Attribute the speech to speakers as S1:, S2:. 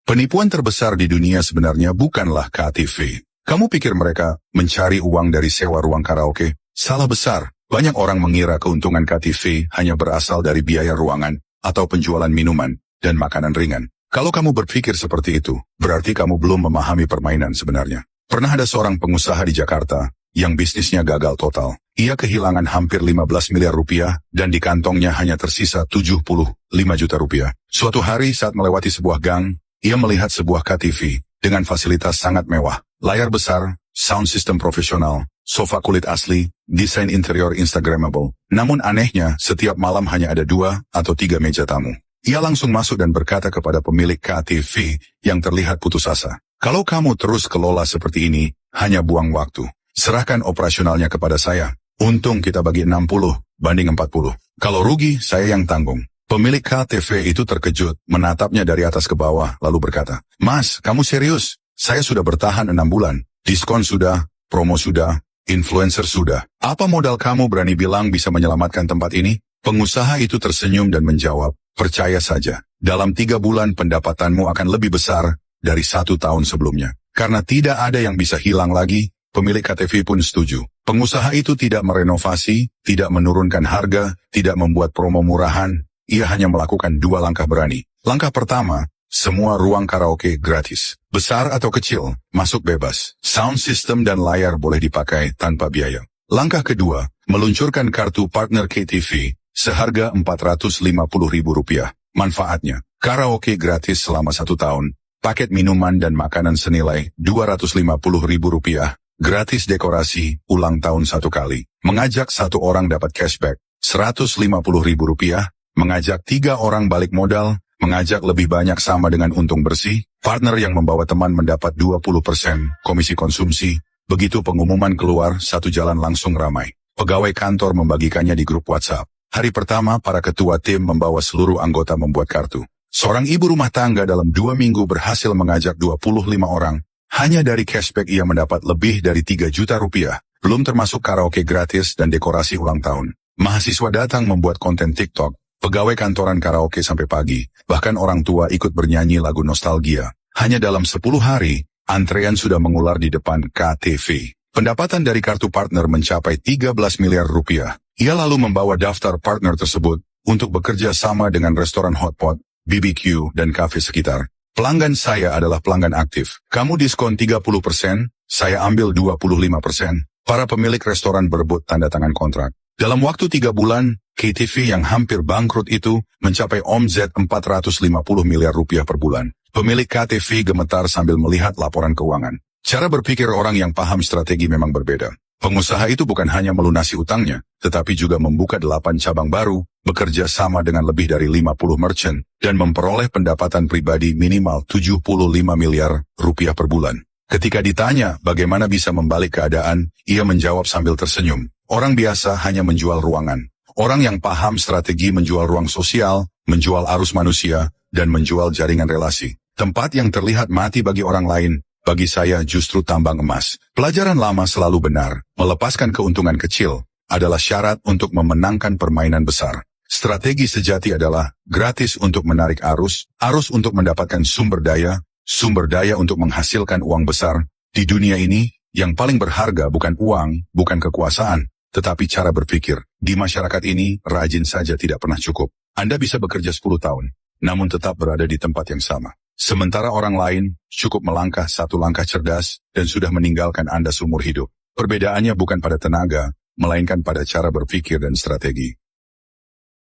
S1: Penipuan terbesar di dunia sebenarnya bukanlah KTV. Kamu pikir mereka mencari uang dari sewa ruang karaoke? Salah besar. Banyak orang mengira keuntungan KTV hanya berasal dari biaya ruangan atau penjualan minuman dan makanan ringan. Kalau kamu berpikir seperti itu, berarti kamu belum memahami permainan sebenarnya. Pernah ada seorang pengusaha di Jakarta yang bisnisnya gagal total. Ia kehilangan hampir 15 miliar rupiah dan di kantongnya hanya tersisa 75 juta rupiah. Suatu hari saat melewati sebuah gang, ia melihat sebuah KTV dengan fasilitas sangat mewah, layar besar, sound system profesional, sofa kulit asli, desain interior Instagramable. Namun anehnya, setiap malam hanya ada 2 atau 3 meja tamu. Ia langsung masuk dan berkata kepada pemilik KTV yang terlihat putus asa, "Kalau kamu terus kelola seperti ini, hanya buang waktu. Serahkan operasionalnya kepada saya. Untung kita bagi 60 banding 40. Kalau rugi, saya yang tanggung." Pemilik KTV itu terkejut, menatapnya dari atas ke bawah, lalu berkata, "Mas, kamu serius? Saya sudah bertahan 6 bulan. Diskon sudah, promo sudah, influencer sudah. Apa modal kamu berani bilang bisa menyelamatkan tempat ini?" Pengusaha itu tersenyum dan menjawab, "Percaya saja, dalam 3 bulan pendapatanmu akan lebih besar dari 1 tahun sebelumnya. Karena tidak ada yang bisa hilang lagi." Pemilik KTV pun setuju. Pengusaha itu tidak merenovasi, tidak menurunkan harga, tidak membuat promo murahan. Ia hanya melakukan 2 langkah berani. Langkah pertama, semua ruang karaoke gratis. Besar atau kecil, masuk bebas. Sound system dan layar boleh dipakai tanpa biaya. Langkah kedua, meluncurkan kartu partner KTV seharga Rp450.000. Manfaatnya, karaoke gratis selama 1 tahun, paket minuman dan makanan senilai Rp250.000, gratis dekorasi ulang tahun 1 kali, mengajak 1 orang dapat cashback Rp150.000, mengajak 3 orang balik modal, mengajak lebih banyak sama dengan untung bersih, partner yang membawa teman mendapat 20% komisi konsumsi. Begitu pengumuman keluar, 1 jalan langsung ramai. Pegawai kantor membagikannya di grup WhatsApp. Hari pertama, para ketua tim membawa seluruh anggota membuat kartu. Seorang ibu rumah tangga dalam 2 minggu berhasil mengajak 25 orang. Hanya dari cashback ia mendapat lebih dari 3 juta rupiah. Belum termasuk karaoke gratis dan dekorasi ulang tahun. Mahasiswa datang membuat konten TikTok. Pegawai kantoran karaoke sampai pagi, bahkan orang tua ikut bernyanyi lagu nostalgia. Hanya dalam 10 hari, antrean sudah mengular di depan KTV. Pendapatan dari kartu partner mencapai 13 miliar rupiah. Ia lalu membawa daftar partner tersebut untuk bekerja sama dengan restoran hotpot, BBQ, dan kafe sekitar. "Pelanggan saya adalah pelanggan aktif. Kamu diskon 30%, saya ambil 25%. Para pemilik restoran berebut tanda tangan kontrak. Dalam waktu 3 bulan, KTV yang hampir bangkrut itu mencapai omzet 450 miliar rupiah per bulan. Pemilik KTV gemetar sambil melihat laporan keuangan. Cara berpikir orang yang paham strategi memang berbeda. Pengusaha itu bukan hanya melunasi utangnya, tetapi juga membuka 8 cabang baru, bekerja sama dengan lebih dari 50 merchant, dan memperoleh pendapatan pribadi minimal 75 miliar rupiah per bulan. Ketika ditanya bagaimana bisa membalik keadaan, ia menjawab sambil tersenyum. Orang biasa hanya menjual ruangan. Orang yang paham strategi menjual ruang sosial, menjual arus manusia, dan menjual jaringan relasi. Tempat yang terlihat mati bagi orang lain, bagi saya justru tambang emas. Pelajaran lama selalu benar, melepaskan keuntungan kecil adalah syarat untuk memenangkan permainan besar. Strategi sejati adalah gratis untuk menarik arus, arus untuk mendapatkan sumber daya untuk menghasilkan uang besar. Di dunia ini, yang paling berharga bukan uang, bukan kekuasaan, tetapi cara berpikir. Di masyarakat ini, rajin saja tidak pernah cukup. Anda bisa bekerja 10 tahun, namun tetap berada di tempat yang sama. Sementara orang lain, cukup melangkah 1 langkah cerdas, dan sudah meninggalkan Anda seumur hidup. Perbedaannya bukan pada tenaga, melainkan pada cara berpikir dan strategi.